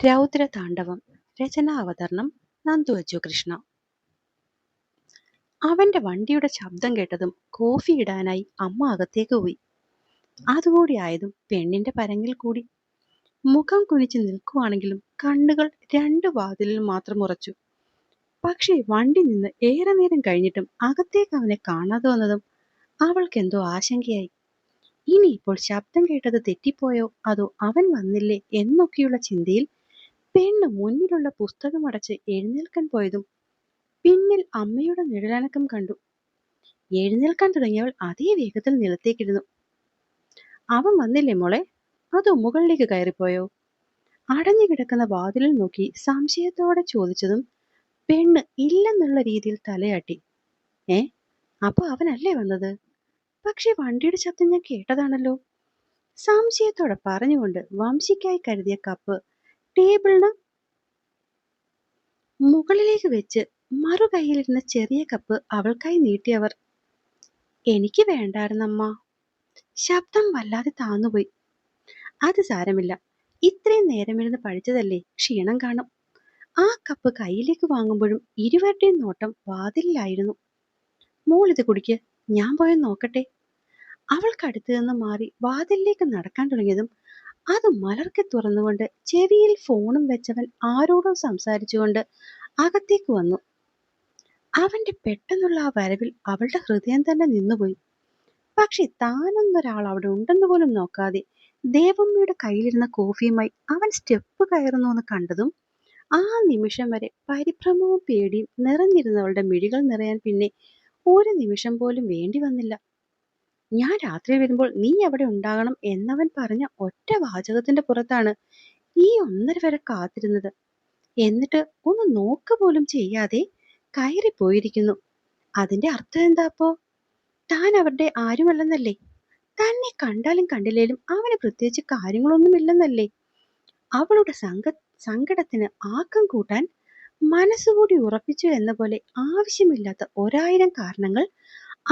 രൗദ്രതാണ്ഡവം. രചന അവതരണം നന്ദു അച്ചു കൃഷ്ണ. അവന്റെ വണ്ടിയുടെ ശബ്ദം കേട്ടതും കോഫി ഇടാനായി അമ്മ അകത്തേക്ക് പോയി. അതുകൂടി ആയതും പെണ്ണിന്റെ പരങ്ങിൽ കൂടി. മുഖം കുനിച്ച് നിൽക്കുവാണെങ്കിലും കണ്ണുകൾ രണ്ട് വാതിലിൽ മാത്രം ഉറച്ചു. പക്ഷേ വണ്ടി നിന്ന് ഏറെ നേരം കഴിഞ്ഞിട്ടും അകത്തേക്ക് അവനെ കാണാതെ വന്നതും അവൾക്കെന്തോ ആശങ്കയായി. ഇനിയിപ്പോൾ ശബ്ദം കേട്ടത് തെറ്റിപ്പോയോ, അതോ അവൻ വന്നില്ലേ എന്നൊക്കെയുള്ള ചിന്തയിൽ പെണ്ണ് മുന്നിലുള്ള പുസ്തകമടച്ച് എഴുന്നേൽക്കാൻ പോയതും പിന്നിൽ അമ്മയുടെ നിഴലനക്കം കണ്ടു. എഴുന്നേൽക്കാൻ തുടങ്ങിയവൾ അതേ വേഗത്തിൽ നിലത്തേക്കിരുന്നു. അവൻ വന്നില്ലേ മോളെ, അതോ മുകളിലേക്ക് കയറിപ്പോയോ? അടഞ്ഞു കിടക്കുന്ന വാതിലിൽ നോക്കി സംശയത്തോടെ ചോദിച്ചതും പെണ്ണ് ഇല്ലെന്നുള്ള രീതിയിൽ തലയാട്ടി. അപ്പൊ അവനല്ലേ വന്നത്? പക്ഷെ വണ്ടിയുടെ ശബ്ദം ഞാൻ കേട്ടതാണല്ലോ. സംശയത്തോടെ പറഞ്ഞുകൊണ്ട് വംശിക്കായി കരുതിയ കപ്പ് ടേബിളിന് മുകളിലേക്ക് വെച്ച് മറുകൈയിലിരുന്ന ചെറിയ കപ്പ് അവൾക്കായി നീട്ടിയവർ. എനിക്ക് വേണ്ടായിരുന്നമ്മ. ശബ്ദം വല്ലാതെ താന്നുപോയി. അത് സാരമില്ല, ഇത്രയും നേരമിരുന്ന് പഠിച്ചതല്ലേ, ക്ഷീണം കാണും. ആ കപ്പ് കയ്യിലേക്ക് വാങ്ങുമ്പോഴും ഇരുവരുടെയും നോട്ടം വാതിലിലായിരുന്നു. മോളിത് കുടിക്ക്, ഞാൻ പോയി നോക്കട്ടെ. അവൾക്കടുത്ത് നിന്ന് മാറി വാതിലിലേക്ക് നടക്കാൻ തുടങ്ങിയതും അത് മലർക്കെ തുറന്നുകൊണ്ട് ചെവിയിൽ ഫോണും വെച്ചവൻ ആരോടോ സംസാരിച്ചുകൊണ്ട് അകത്തേക്ക് വന്നു. അവന്റെ പെട്ടെന്നുള്ള ആ വരവിൽ അവളുടെ ഹൃദയം തന്നെ നിന്നുപോയി. പക്ഷെ താനൊന്നൊരാൾ അവിടെ ഉണ്ടെന്ന് പോലും നോക്കാതെ ദേവമ്മയുടെ കയ്യിലിരുന്ന കോഫിയുമായി അവൻ സ്റ്റെപ്പ് കയറുന്നു എന്ന് കണ്ടതും ആ നിമിഷം വരെ പരിഭ്രമവും പേടിയും നിറഞ്ഞിരുന്നവളുടെ മിഴികൾ നിറയാൻ പിന്നെ ഒരു നിമിഷം പോലും വേണ്ടി വന്നില്ല. ഞാൻ രാത്രി വരുമ്പോൾ നീ അവിടെ ഉണ്ടാകണം എന്നവൻ പറഞ്ഞ ഒറ്റ വാചകത്തിന്റെ പുറത്താണ് ഈ 1:30 വരെ കാത്തിരുന്നത്. എന്നിട്ട് ഒന്ന് നോക്ക് പോലും ചെയ്യാതെ കയറിപ്പോയിരിക്കുന്നു. അതിന്റെ അർത്ഥം എന്താപ്പോ? താൻ അവരുടെ ആരുമല്ലെന്നല്ലേ? തന്നെ കണ്ടാലും കണ്ടില്ലേലും അവന് പ്രത്യേകിച്ച് കാര്യങ്ങളൊന്നുമില്ലെന്നല്ലേ? അവളുടെ സങ്കടത്തിന് ആക്കം കൂട്ടാൻ മനസ്സുകൂടി ഉറപ്പിച്ചു എന്ന പോലെ ആവശ്യമില്ലാത്ത 1000 കാരണങ്ങൾ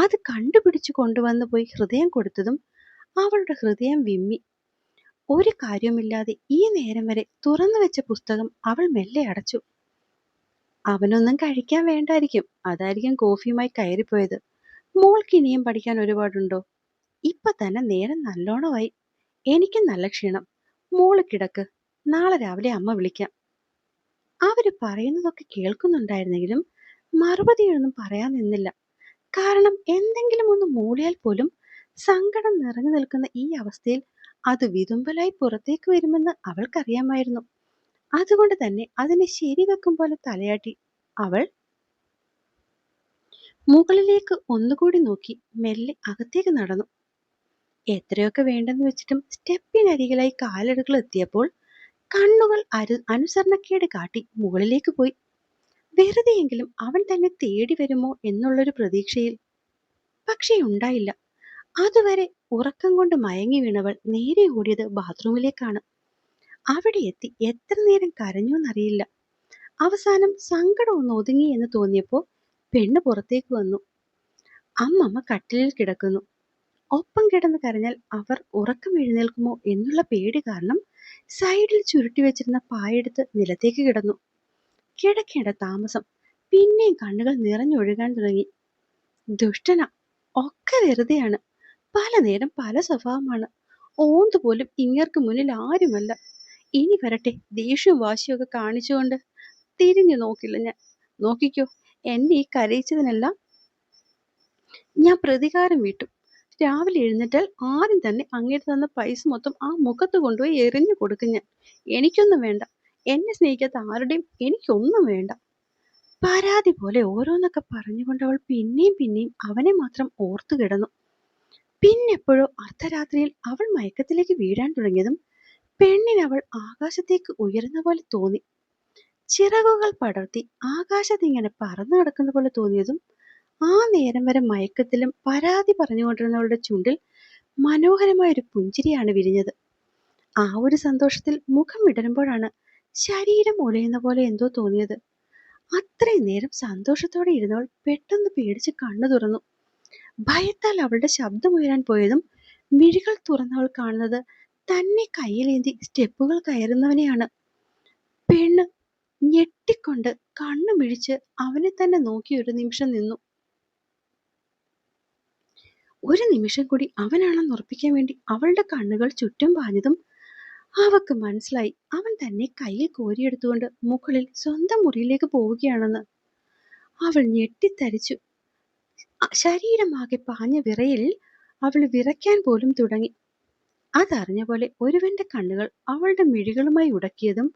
അത് കണ്ടുപിടിച്ചു കൊണ്ടുവന്നു പോയി ഹൃദയം കൊടുത്തതും അവളുടെ ഹൃദയം വിമ്മി. ഒരു കാര്യവുമില്ലാതെ ഈ നേരം വരെ തുറന്നു വെച്ച പുസ്തകം അവൾ മെല്ലെ അടച്ചു. അവനൊന്നും കഴിക്കാൻ വേണ്ടായിരിക്കും, അതായിരിക്കും കോഫിയുമായി കയറിപ്പോയത്. മോൾക്ക് ഇനിയും പഠിക്കാൻ ഒരുപാടുണ്ടോ? ഇപ്പൊ തന്നെ നേരം നല്ലോണമായി. എനിക്കും നല്ല ക്ഷീണം. മോള് കിടക്ക്, നാളെ രാവിലെ അമ്മ വിളിക്കാം. അവര് പറയുന്നതൊക്കെ കേൾക്കുന്നുണ്ടായിരുന്നെങ്കിലും മറുപടിയൊന്നും പറയാൻ നിന്നില്ല. കാരണം എന്തെങ്കിലും ഒന്ന് മൂളിയാൽ പോലും സങ്കടം നിറഞ്ഞു നിൽക്കുന്ന ഈ അവസ്ഥയിൽ അത് വിതുമ്പലായി പുറത്തേക്ക് വരുമെന്ന് അവൾക്കറിയാമായിരുന്നു. അതുകൊണ്ട് തന്നെ അതിനെ ശരിവെക്കും പോലെ തലയാട്ടി അവൾ മുകളിലേക്ക് ഒന്നുകൂടി നോക്കി മെല്ലെ അകത്തേക്ക് നടന്നു. എത്രയൊക്കെ വേണ്ടെന്ന് വെച്ചിട്ടും സ്റ്റെപ്പിനരികിലായി കാലടുകൾ എത്തിയപ്പോൾ കണ്ണുകൾ അനുസരണക്കേട് കാട്ടി മുകളിലേക്ക് പോയി. വെറുതെയെങ്കിലും അവൻ തന്നെ തേടി വരുമോ എന്നുള്ളൊരു പ്രതീക്ഷയിൽ. പക്ഷേ ഉണ്ടായില്ല. അതുവരെ ഉറക്കം കൊണ്ട് മയങ്ങി വീണവൾ നേരെ ഓടിയത് ബാത്റൂമിലേക്കാണ്. അവിടെ എത്തി എത്ര നേരം കരഞ്ഞുവെന്നറിയില്ല. അവസാനം സങ്കടം ഒന്ന് ഒതുങ്ങി എന്ന് തോന്നിയപ്പോ പെണ്ണ് പുറത്തേക്ക് വന്നു. അമ്മമ്മ കട്ടിലിൽ കിടക്കുന്നു. ഒപ്പം കിടന്ന് കരഞ്ഞാൽ അവർ ഉറക്കം എഴുന്നേൽക്കുമോ എന്നുള്ള പേടി കാരണം സൈഡിൽ ചുരുട്ടി വെച്ചിരുന്ന പായെടുത്ത് നിലത്തേക്ക് കിടന്നു. കിടക്കേണ്ട താമസം പിന്നെയും കണ്ണുകൾ നിറഞ്ഞൊഴുകാൻ തുടങ്ങി. ദുഷ്ടന, ഒക്കെ വെറുതെയാണ്. പല നേരം പല സ്വഭാവമാണ്. ഓന്തുപോലും ഇങ്ങർക്ക് മുന്നിൽ ആരുമല്ല. ഇനി വരട്ടെ ദേഷ്യവും വാശിയും ഒക്കെ കാണിച്ചുകൊണ്ട്. തിരിഞ്ഞു നോക്കില്ല ഞാൻ. നോക്കിക്കോ, എന്നെ ഈ കരയിച്ചതിനെല്ലാം ഞാൻ പ്രതികാരം വീട്ടും. രാവിലെ എഴുന്നേറ്റാൽ ആദ്യം തന്നെ അങ്ങേര് തന്ന പൈസ മൊത്തം ആ മുഖത്ത് കൊണ്ടുപോയി എറിഞ്ഞു കൊടുക്കും ഞാൻ. എനിക്കൊന്നും വേണ്ട. എന്നെ സ്നേഹിക്കാത്ത ആരുടെയും എനിക്കൊന്നും വേണ്ട. പരാതി പോലെ ഓരോന്നൊക്കെ പറഞ്ഞുകൊണ്ട് അവൾ പിന്നെയും പിന്നെയും അവനെ മാത്രം ഓർത്തു കിടന്നു. പിന്നെപ്പോഴോ അർദ്ധരാത്രിയിൽ അവൾ മയക്കത്തിലേക്ക് വീഴാൻ തുടങ്ങിയതും പെണ്ണിനവൾ ആകാശത്തേക്ക് ഉയരുന്ന പോലെ തോന്നി. ചിറകുകൾ പടർത്തി ആകാശത്ത് ഇങ്ങനെ പറന്നു കിടക്കുന്ന പോലെ തോന്നിയതും ആ നേരം വരെ മയക്കത്തിലും പരാതി പറഞ്ഞുകൊണ്ടിരുന്നവളുടെ ചുണ്ടിൽ മനോഹരമായൊരു പുഞ്ചിരിയാണ് വിരിഞ്ഞത്. ആ ഒരു സന്തോഷത്തിൽ മുഖം വിടരുമ്പോഴാണ് ശരീരം ഉലയുന്ന പോലെ എന്തോ തോന്നിയത്. അത്രയും നേരം സന്തോഷത്തോടെ ഇരുന്നവൾ പെട്ടെന്ന് പേടിച്ച് കണ്ണു തുറന്നു. ഭയത്താൽ അവളുടെ ശബ്ദമുയരാൻ പോയതും മിഴികൾ തുറന്നവൾ കാണുന്നത് തന്നെ കയ്യിലേന്തി സ്റ്റെപ്പുകൾ കയറുന്നവനെയാണ്. പെണ്ണ് ഞെട്ടിക്കൊണ്ട് കണ്ണു മിഴിച്ച് അവനെ തന്നെ നോക്കി ഒരു നിമിഷം നിന്നു. ഒരു നിമിഷം കൂടി അവനാണെന്ന് ഉറപ്പിക്കാൻ വേണ്ടി അവളുടെ കണ്ണുകൾ ചുറ്റും പാഞ്ഞതും അവക്ക് മനസ്സിലായി അവൻ തന്നെ കയ്യിൽ കോരിയെടുത്തുകൊണ്ട് മുകളിൽ സ്വന്തം മുറിയിലേക്ക് പോവുകയാണെന്ന്. അവൾ ഞെട്ടിത്തരിച്ചു. ശരീരമാകെ പാഞ്ഞ വിറയിൽ അവൾ വിറയ്ക്കാൻ പോലും തുടങ്ങി. അതറിഞ്ഞ പോലെ ഒരുവന്റെ കണ്ണുകൾ അവളുടെ മിഴികളുമായി ഉടക്കിയതും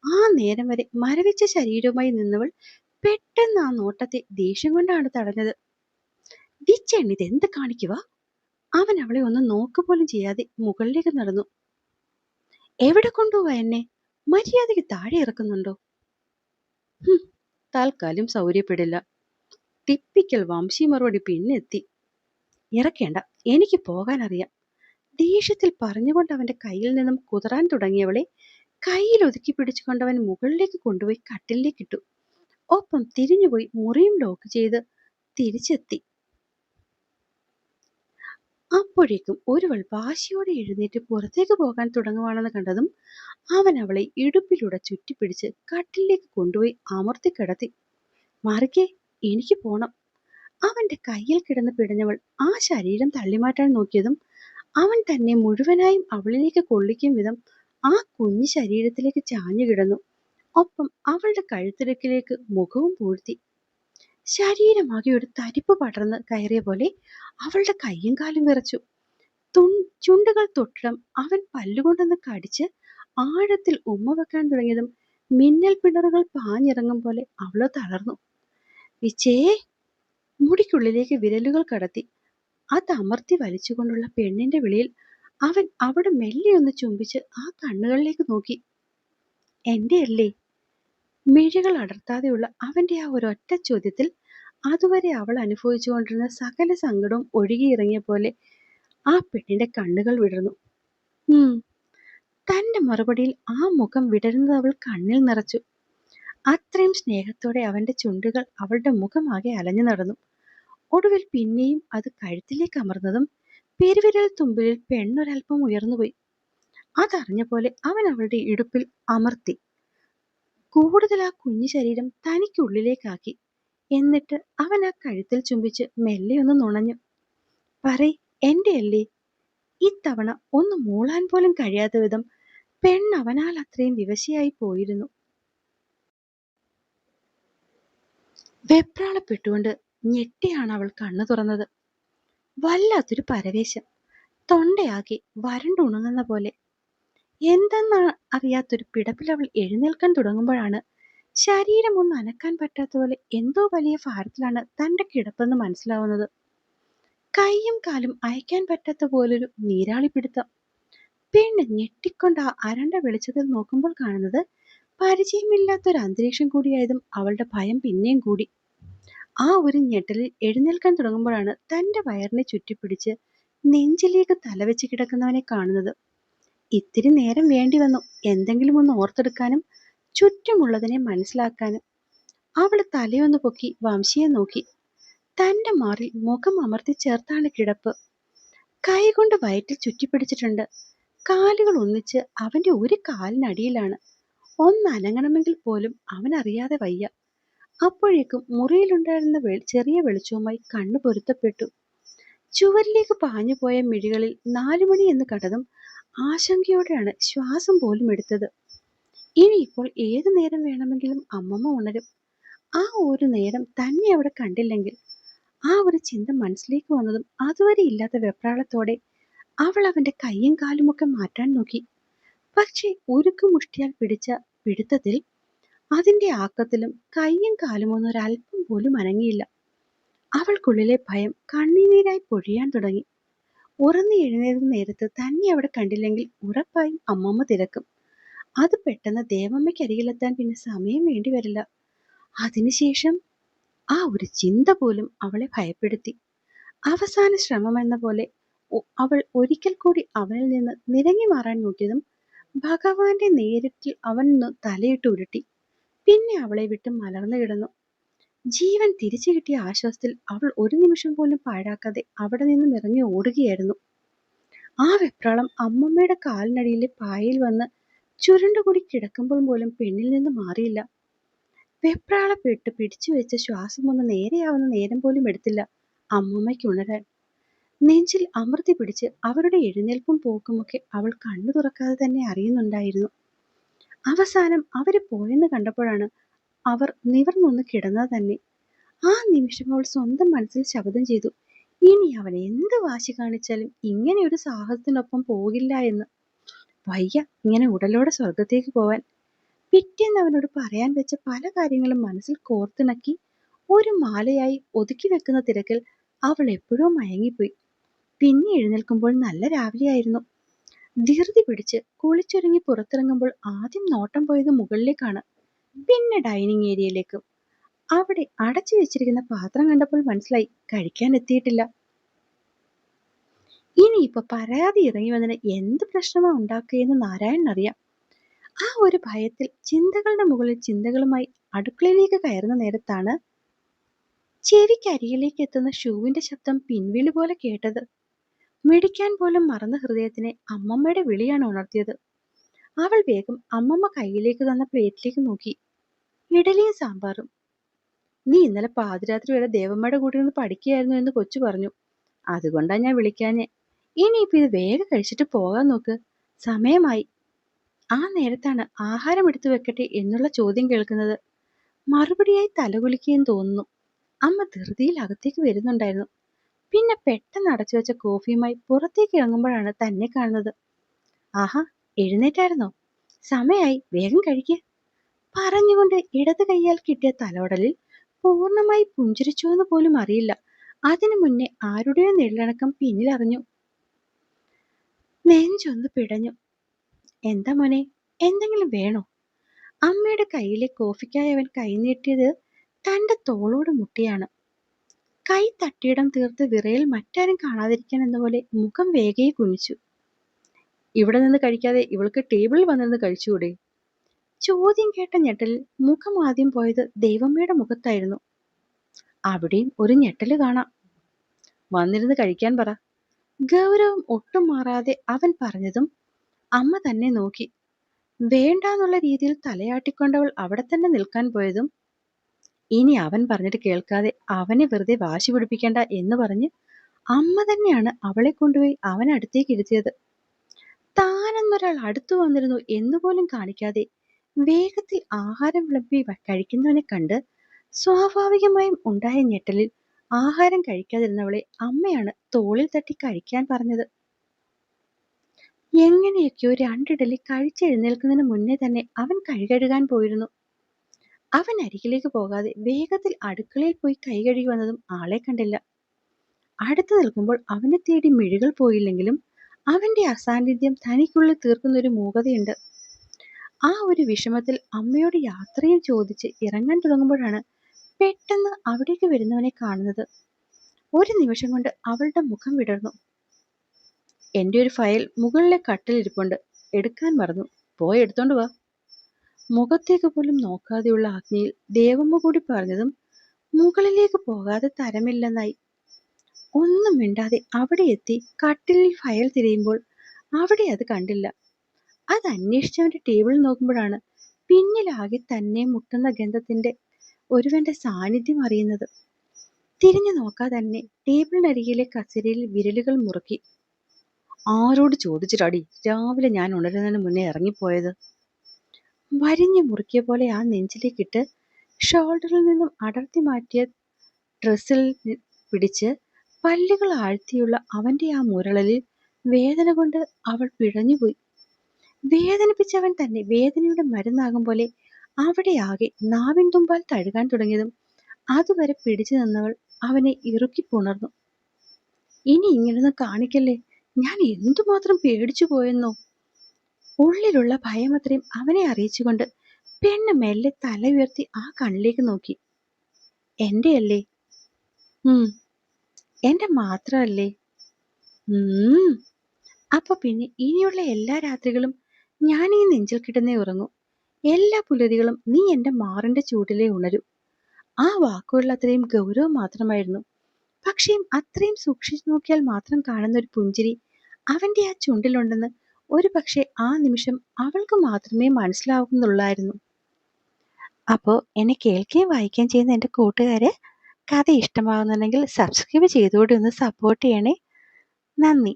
ആ നേരം വരെ മരവിച്ച ശരീരവുമായി നിന്നവൾ പെട്ടെന്ന് ആ നോട്ടത്തെ ദേഷ്യം കൊണ്ടാണ് തടഞ്ഞത്. വിച്ചെണ്ണിത് എന്ത് കാണിക്കുക? അവൻ അവളെ ഒന്ന് നോക്കുപോലും ചെയ്യാതെ മുകളിലേക്ക് നടന്നു. എവിടെ കൊണ്ടുപോവാ എന്നെ? മര്യാദയ്ക്ക് താഴെ ഇറക്കുന്നുണ്ടോ? തൽക്കാലം സൗര്യപ്പെടില്ല. ടിപ്പിക്കൽ വംശി മറുപടി പിന്നെത്തി. ഇറക്കേണ്ട, എനിക്ക് പോകാൻ അറിയാം. ദേഷ്യത്തിൽ പറഞ്ഞുകൊണ്ട് അവന്റെ കയ്യിൽ നിന്നും കുതറാൻ തുടങ്ങിയവളെ കയ്യിൽ ഒതുക്കി പിടിച്ചുകൊണ്ടവൻ മുകളിലേക്ക് കൊണ്ടുപോയി കട്ടിലേക്കിട്ടു. ഒപ്പം തിരിഞ്ഞുപോയി മുറിയും ലോക്ക് ചെയ്ത് തിരിച്ചെത്തി. അപ്പോഴേക്കും ഒരുവൾ വാശിയോടെ എഴുന്നേറ്റ് പുറത്തേക്ക് പോകാൻ തുടങ്ങുവാണെന്ന് കണ്ടതും അവൻ അവളെ ഇടുപ്പിലൂടെ ചുറ്റിപ്പിടിച്ച് കട്ടിലേക്ക് കൊണ്ടുപോയി അമർത്തി കിടത്തി. മാറിക്കേ, എനിക്ക് പോണം. അവന്റെ കയ്യിൽ കിടന്ന് പിടഞ്ഞവൾ ആ ശരീരം തള്ളിമാറ്റാൻ നോക്കിയതും അവൻ തന്നെ മുഴുവനായും അവളിലേക്ക് കൊള്ളിക്കും വിധം ആ കുഞ്ഞു ശരീരത്തിലേക്ക് ചാഞ്ഞു കിടന്നു. ഒപ്പം അവളുടെ കഴുത്തിരക്കിലേക്ക് മുഖവും പൂഴ്ത്തി. ശരീരമാകെ ഒരു തരിപ്പ് പടർന്ന് കയറിയ പോലെ അവളുടെ കയ്യും കാലും വിറച്ചു. ചുണ്ടുകൾ തൊട്ടിടം അവൻ പല്ലുകൊണ്ടൊന്ന് കടിച്ച് ആഴത്തിൽ ഉമ്മ വെക്കാൻ തുടങ്ങിയതും മിന്നൽ പിണറുകൾ പാഞ്ഞിറങ്ങും പോലെ അവള് തളർന്നു. വിച്ചേ! മുടിക്കുള്ളിലേക്ക് വിരലുകൾ കടത്തി അത് അമർത്തി വലിച്ചുകൊണ്ടുള്ള പെണ്ണിന്റെ വിളിയിൽ അവൻ അവിടെ മെല്ലെ ഒന്ന് ചുംബിച്ച് ആ കണ്ണുകളിലേക്ക് നോക്കി. എന്റെ അല്ലേ? മിഴികൾ അടർത്താതെയുള്ള അവന്റെ ആ ഒരൊറ്റ ചോദ്യത്തിൽ അതുവരെ അവൾ അനുഭവിച്ചുകൊണ്ടിരുന്ന സകല സങ്കടവും ഒഴുകിയിറങ്ങിയ പോലെ ആ പെണ്ണിന്റെ കണ്ണുകൾ വിടർന്നു. തന്റെ മറുപടിയിൽ ആ മുഖം വിടരുന്നത് അവൾ കണ്ണിൽ നിറച്ചു. അത്രയും സ്നേഹത്തോടെ അവന്റെ ചുണ്ടുകൾ അവളുടെ മുഖമാകെ അലഞ്ഞു നടന്നു. ഒടുവിൽ പിന്നെയും അത് കഴുത്തിലേക്ക് അമർന്നതും പെരുവിരൽ തുമ്പിലിൽ പെണ്ണൊരൽപ്പം ഉയർന്നുപോയി. അതറിഞ്ഞ പോലെ അവൻ അവളുടെ ഇടുപ്പിൽ അമർത്തി കൂടുതൽ ആ കുഞ്ഞു ശരീരം തനിക്കുള്ളിലേക്കാക്കി. എന്നിട്ട് അവൻ ആ കഴുത്തിൽ ചുംബിച്ച് മെല്ലെയൊന്ന് നുണഞ്ഞു. പറയ്, എന്റെ അല്ലേ? ഇത്തവണ ഒന്ന് മൂളാൻ പോലും കഴിയാത്ത വിധം പെണ്ണവനാൽ അത്രയും വിവശയായി പോയിരുന്നു. വെപ്രാളപ്പെട്ടുകൊണ്ട് ഞെട്ടിയാണ് അവൾ കണ്ണു തുറന്നത്. വല്ലാത്തൊരു പരവേശം. തൊണ്ടയാകെ വരണ്ടുണങ്ങുന്ന പോലെ. എന്തെന്ന് അറിയാത്തൊരു പിടപ്പിൽ അവൾ എഴുന്നേൽക്കാൻ തുടങ്ങുമ്പോഴാണ് ശരീരം ഒന്ന് അനക്കാൻ പറ്റാത്ത പോലെ എന്തോ വലിയ ഭാരത്തിലാണ് തന്റെ കിടപ്പെന്ന് മനസ്സിലാവുന്നത്. കൈയും കാലും അയക്കാൻ പറ്റാത്ത പോലൊരു നീരാളിപ്പിടുത്തം. പെണ്ണ് ഞെട്ടിക്കൊണ്ട് ആ അരണ്ട വെളിച്ചത്തിൽ നോക്കുമ്പോൾ കാണുന്നത് പരിചയമില്ലാത്തൊരു അന്തരീക്ഷം കൂടിയായതും അവളുടെ ഭയം പിന്നെയും കൂടി. ആ ഒരു ഞെട്ടലിൽ എഴുന്നേൽക്കാൻ തുടങ്ങുമ്പോഴാണ് തന്റെ വയറിനെ ചുറ്റിപ്പിടിച്ച് നെഞ്ചിലേക്ക് തലവെച്ച് കിടക്കുന്നവനെ കാണുന്നത്. ഇത്തിരി നേരം വേണ്ടി വന്നു എന്തെങ്കിലും ഒന്ന് ഓർത്തെടുക്കാനും ചുറ്റുമുള്ളതിനെ മനസ്സിലാക്കാനും. അവള് തലയൊന്ന് പൊക്കി വംശിയെ നോക്കി. തന്റെ മാറിൽ മുഖം അമർത്തി ചേർത്താണ് കിടപ്പ്. കൈകൊണ്ട് വയറ്റിൽ ചുറ്റിപ്പിടിച്ചിട്ടുണ്ട്. കാലുകൾ ഒന്നിച്ച് അവന്റെ ഒരു കാലിനടിയിലാണ്. ഒന്നനങ്ങണമെങ്കിൽ പോലും അവനറിയാതെ വയ്യ. അപ്പോഴേക്കും മുറിയിലുണ്ടായിരുന്ന ചെറിയ വെളിച്ചവുമായി കണ്ണു പൊരുത്തപ്പെട്ടു. ചുവരിലേക്ക് പാഞ്ഞുപോയ മിഴികളിൽ 4 മണി എന്ന് കണ്ടതും ആശങ്കയോടെയാണ് ശ്വാസം പോലും എടുത്തത്. ഇനിയിപ്പോൾ ഏതു നേരം വേണമെങ്കിലും അമ്മമ്മ ഉണരും. ആ ഒരു നേരം തന്നെ അവിടെ കണ്ടില്ലെങ്കിൽ. ആ ഒരു ചിന്ത മനസ്സിലേക്ക് വന്നതും അതുവരെ ഇല്ലാത്ത വെപ്രാളത്തോടെ അവൾ അവന്റെ കൈയും കാലുമൊക്കെ മാറ്റാൻ നോക്കി. പക്ഷേ ഉരുക്കു മുഷ്ടിയാൽ പിടിച്ച പിടുത്തത്തിൽ അതിന്റെ ആക്കത്തിലും കൈയും കാലും ഒന്നൊരൽപ്പം പോലും അനങ്ങിയില്ല. അവൾക്കുള്ളിലെ ഭയം കണ്ണീരായി പൊഴിയാൻ തുടങ്ങി. ഉറങ്ങി എഴുന്നേൽക്കുന്ന നേരത്ത് തന്നെ അവിടെ കണ്ടില്ലെങ്കിൽ ഉറപ്പായും അമ്മമ്മ തിരക്കും. അത് പെട്ടെന്ന് ദേവമ്മയ്ക്കരികിലെത്താൻ പിന്നെ സമയം വേണ്ടി വരില്ല. അതിനുശേഷം ആ ഒരു ചിന്ത പോലും അവളെ ഭയപ്പെടുത്തി. അവസാന ശ്രമമെന്ന പോലെ അവൾ ഒരിക്കൽ കൂടി അവനിൽ നിന്ന് നിരങ്ങി മാറാൻ നോക്കിയതും ഭഗവാന്റെ നേരിട്ടിൽ അവൻ തലയിട്ട് ഉരുട്ടി. പിന്നെ അവളെ വിട്ട് മലർന്നു കിടന്നു. ജീവൻ തിരിച്ചു കിട്ടിയ ആശ്വാസത്തിൽ അവൾ ഒരു നിമിഷം പോലും പാഴാക്കാതെ അവിടെ നിന്നും ഇറങ്ങി ഓടുകയായിരുന്നു. ആ വെപ്രാളം അമ്മമ്മയുടെ കാലിനടിയിലെ പായയിൽ വന്ന് ചുരുണ്ടുകൂടി കിടക്കുമ്പോൾ പോലും പെണ്ണിൽ നിന്ന് മാറിയില്ല. വെപ്രാളപ്പെട്ട് പിടിച്ചു വെച്ച ശ്വാസമൊന്ന് നേരെയാവുന്ന നേരം പോലും എടുത്തില്ല അമ്മൂമ്മയ്ക്ക് ഉണരാൻ. നെഞ്ചിൽ അമർത്തി പിടിച്ച് അവരുടെ എഴുന്നേൽപ്പും പോക്കുമൊക്കെ അവൾ കണ്ണു തുറക്കാതെ തന്നെ അറിയുന്നുണ്ടായിരുന്നു. അവസാനം അവര് പോയെന്ന് കണ്ടപ്പോഴാണ് അവർ നിവർന്നൊന്ന് കിടന്നത് തന്നെ. ആ നിമിഷം അവൾ സ്വന്തം മനസ്സിൽ ശപഥം ചെയ്തു, ഇനി അവൻ എന്ത് വാശി കാണിച്ചാലും ഇങ്ങനെ ഒരു സാഹസത്തിനൊപ്പം പോകില്ല എന്ന്. വയ്യ ഇങ്ങനെ ഉടലോടെ സ്വർഗത്തേക്ക് പോവാൻ. പിറ്റേന്ന് അവനോട് പറയാൻ വെച്ച പല കാര്യങ്ങളും മനസ്സിൽ കോർത്തിണക്കി ഒരു മാലയായി ഒതുക്കി വെക്കുന്ന തിരക്കിൽ അവൾ എപ്പോഴോ മയങ്ങിപ്പോയി. പിന്നെ എഴുന്നേൽക്കുമ്പോൾ നല്ല രാവിലെയായിരുന്നു. ധൃതി പിടിച്ച് കുളിച്ചൊരുങ്ങി പുറത്തിറങ്ങുമ്പോൾ ആദ്യം നോട്ടം പോയത് മുകളിലേക്കാണ്, പിന്നെ ഡൈനിങ് ഏരിയയിലേക്കും. അവിടെ അടച്ചു വെച്ചിരിക്കുന്ന പാത്രം കണ്ടപ്പോൾ മനസ്സിലായി കഴിക്കാൻ എത്തിയിട്ടില്ല. ഇനിയിപ്പൊ പരാതി ഇറങ്ങി വന്നതിന് എന്ത് പ്രശ്നമാ ഉണ്ടാക്കുകയെന്ന് നാരായണനറിയാം. ആ ഒരു ഭയത്തിൽ ചിന്തകളുടെ മുകളിൽ ചിന്തകളുമായി അടുക്കളയിലേക്ക് കയറുന്ന നേരത്താണ് ചെവിക്കരികിലേക്ക് എത്തുന്ന ഷൂവിന്റെ ശബ്ദം പിൻവിളി പോലെ കേട്ടത്. മിടിക്കാൻ പോലും മറന്ന ഹൃദയത്തിനെ അമ്മമ്മയുടെ വിളിയാണ് ഉണർത്തിയത്. അവൾ വേഗം അമ്മമ്മ കയ്യിലേക്ക് തന്ന പ്ലേറ്റിലേക്ക് നോക്കി. ഇഡലിയും സാമ്പാറും. നീ ഇന്നലെ പാതിരാത്രി വരെ ദേവമ്മയുടെ കൂടെ നിന്ന് പഠിക്കുകയായിരുന്നു എന്ന് കൊച്ചു പറഞ്ഞു. അതുകൊണ്ടാ ഞാൻ വിളിക്കാഞ്ഞെ. ഇനിയിപ്പോ ഇത് വേഗം കഴിച്ചിട്ട് പോകാൻ നോക്ക്, സമയമായി. ആ നേരത്താണ് ആഹാരം എടുത്തു വെക്കട്ടെ എന്നുള്ള ചോദ്യം കേൾക്കുന്നത്. മറുപടിയായി തലകുലിക്കുകയെന്ന് തോന്നുന്നു. അമ്മ ധൃതിയിൽ അകത്തേക്ക് വരുന്നുണ്ടായിരുന്നു. പിന്നെ പെട്ടെന്ന് അടച്ചു വെച്ച കോഫിയുമായി പുറത്തേക്ക് ഇറങ്ങുമ്പോഴാണ് തന്നെ കാണുന്നത്. ആഹാ, എഴുന്നേറ്റായിരുന്നോ? സമയായി, വേഗം കഴിക്ക് പറഞ്ഞുകൊണ്ട് ഇടത് കൈയാൽ കിട്ടിയ തലോടലിൽ പൂർണ്ണമായി പുഞ്ചിരിച്ചുവെന്ന് പോലും അറിയില്ല. അതിനു മുന്നേ ആരുടെയോ നെല്ലണക്കം പിന്നിലറിഞ്ഞു. നെഞ്ചൊന്ന് പിടഞ്ഞു. എന്താ മോനെ, എന്തെങ്കിലും വേണോ? അമ്മയുടെ കയ്യിലെ കോഫിക്കായി അവൻ കൈനീട്ടിയത് തന്റെ തോളോട് മുട്ടിയാണ്. കൈ തട്ടിയിടം തീർത്ത് വിറയിൽ മറ്റാരും കാണാതിരിക്കാൻ എന്ന പോലെ മുഖം വേഗയെ കുനിച്ചു. ഇവിടെ നിന്ന് കഴിക്കാതെ ഇവൾക്ക് ടേബിളിൽ വന്നിരുന്ന് കഴിച്ചുകൂടെ? ചോദ്യം കേട്ട ഞെട്ടലിൽ മുഖം ആദ്യം പോയത് ദൈവമ്മയുടെ മുഖത്തായിരുന്നു. അവിടെയും ഒരു ഞെട്ടല് കാണാം. വന്നിരുന്ന് കഴിക്കാൻ പറ. ഗൗരവം ഒട്ടും മാറാതെ അവൻ പറഞ്ഞതും അമ്മ തന്നെ നോക്കി. വേണ്ടാന്നുള്ള രീതിയിൽ തലയാട്ടിക്കൊണ്ടവൾ അവിടെ തന്നെ നിൽക്കാൻ പോയതും ഇനി അവൻ പറഞ്ഞിട്ട് കേൾക്കാതെ അവനെ വെറുതെ വാശി പിടിപ്പിക്കേണ്ട എന്ന് പറഞ്ഞ് അമ്മ തന്നെയാണ് അവളെ കൊണ്ടുപോയി അവനടുത്തേക്ക് ഇരുത്തിയത്. താനെന്നൊരാൾ അടുത്തു വന്നിരുന്നു എന്നുപോലും കാണിക്കാതെ വേഗത്തിൽ ആഹാരം വിളമ്പി കഴിക്കുന്നവനെ കണ്ട് സ്വാഭാവികമായും ഉണ്ടായ ഞെട്ടലിൽ ആഹാരം കഴിക്കാതിരുന്നവളെ അമ്മയാണ് തോളിൽ തട്ടി കഴിക്കാൻ പറഞ്ഞത്. എങ്ങനെയൊക്കെയോ രണ്ടിഡലി കഴിച്ചെഴുന്നേൽക്കുന്നതിന് മുന്നേ തന്നെ അവൻ കൈ കഴുകാൻ പോയിരുന്നു. അവൻ അരികിലേക്ക് പോകാതെ വേഗത്തിൽ അടുക്കളയിൽ പോയി കൈ കഴുകി വന്നതും ആളെ കണ്ടില്ല. അടുത്തു നിൽക്കുമ്പോൾ അവനെ തേടി മിഴികൾ പോയില്ലെങ്കിലും അവന്റെ അസാന്നിധ്യം തനിക്കുള്ളിൽ തീർക്കുന്നൊരു മൂകതയുണ്ട്. ആ ഒരു വിഷമത്തിൽ അമ്മയോട് യാത്രയും ചോദിച്ച് ഇറങ്ങാൻ തുടങ്ങുമ്പോഴാണ് പെട്ടെന്ന് അവിടേക്ക് വരുന്നവനെ കാണുന്നത്. ഒരു നിമിഷം കൊണ്ട് അവളുടെ മുഖം വിടർന്നു. എന്റെ ഒരു ഫയൽ മുകളിലെ കട്ടിലിരിപ്പുണ്ട്, എടുക്കാൻ മറന്നു, പോയി എടുത്തോണ്ട് വാ. മുഖത്തേക്ക് പോലും നോക്കാതെയുള്ള ആജ്ഞയിൽ ദേവമ്മ കൂടി പറഞ്ഞതും മുകളിലേക്ക് പോകാതെ തരമില്ലെന്നായി. ഒന്നും മിണ്ടാതെ അവിടെ എത്തി കട്ടിലിൽ ഫയൽ തിരയുമ്പോൾ അവിടെ അത് കണ്ടില്ല. അത് അന്വേഷിച്ചവന്റെ ടേബിളിൽ നോക്കുമ്പോഴാണ് പിന്നിലാകെ തന്നെ മുട്ടുന്ന ഗന്ധത്തിന്റെ ഒരുവന്റെ സാന്നിധ്യം അറിയുന്നത്. തിരിഞ്ഞു നോക്കാതെ തന്നെ ടേബിളിനരികിലെ കസേരയിൽ വിരലുകൾ മുറുക്കി. ആരോട് ചോദിച്ചിട്ടാടി രാവിലെ ഞാൻ ഉണരുന്നതിന് മുന്നേ ഇറങ്ങിപ്പോയത്? വരിഞ്ഞു മുറുക്കിയ പോലെ ആ നെഞ്ചിലേക്കിട്ട് ഷോൾഡറിൽ നിന്നും അടർത്തി മാറ്റിയ ഡ്രസ്സിൽ പിടിച്ച് പല്ലുകൾ ആഴ്ത്തിയുള്ള അവന്റെ ആ മുരളലിൽ വേദന കൊണ്ട് അവൾ പിഴഞ്ഞുപോയി. വേദനിപ്പിച്ചവൻ തന്നെ വേദനയുടെ മരുന്നാകും പോലെ അവിടെ ആകെ നാവിൻ തുമ്പാൽ തഴുകാൻ തുടങ്ങിയതും അതുവരെ പിടിച്ചു നിന്നവൾ അവനെ ഇറുക്കി പുണർന്നു. ഇനി ഇങ്ങനൊന്നും കാണിക്കല്ലേ, ഞാൻ എന്തുമാത്രം പേടിച്ചു പോയെന്നോ. ഉള്ളിലുള്ള ഭയമത്രയും അവനെ അറിയിച്ചുകൊണ്ട് പെണ്ണ് മെല്ലെ തല ഉയർത്തി ആ കണ്ണിലേക്ക് നോക്കി. എന്റെ അല്ലേ? എന്റെ മാത്രമല്ലേ? അപ്പൊ പിന്നെ ഇനിയുള്ള എല്ലാ രാത്രികളും ഞാൻ ഈ നെഞ്ചിൽ കിട്ടുന്നേ ഉറങ്ങൂ. എല്ലാ പുലരികളും നീ എന്റെ മാറിന്റെ ചൂടിലേ ഉണരൂ. ആ വാക്കുകളിൽ അത്രയും ഗൗരവം മാത്രമായിരുന്നു. പക്ഷേ അത്രയും സൂക്ഷിച്ചു നോക്കിയാൽ മാത്രം കാണുന്ന ഒരു പുഞ്ചിരി അവന്റെ ആ ചുണ്ടിലുണ്ടെന്ന് ഒരു പക്ഷെ ആ നിമിഷം അവൾക്ക് മാത്രമേ മനസ്സിലാവുന്നുള്ളായിരുന്നു. അപ്പോൾ എന്നെ കേൾക്കുകയും വായിക്കുകയും ചെയ്യുന്ന എൻ്റെ കൂട്ടുകാര്, കഥ ഇഷ്ടമാകുന്നുണ്ടെങ്കിൽ സബ്സ്ക്രൈബ് ചെയ്തുകൂടി ഒന്ന് സപ്പോർട്ട് ചെയ്യണേ. നന്ദി.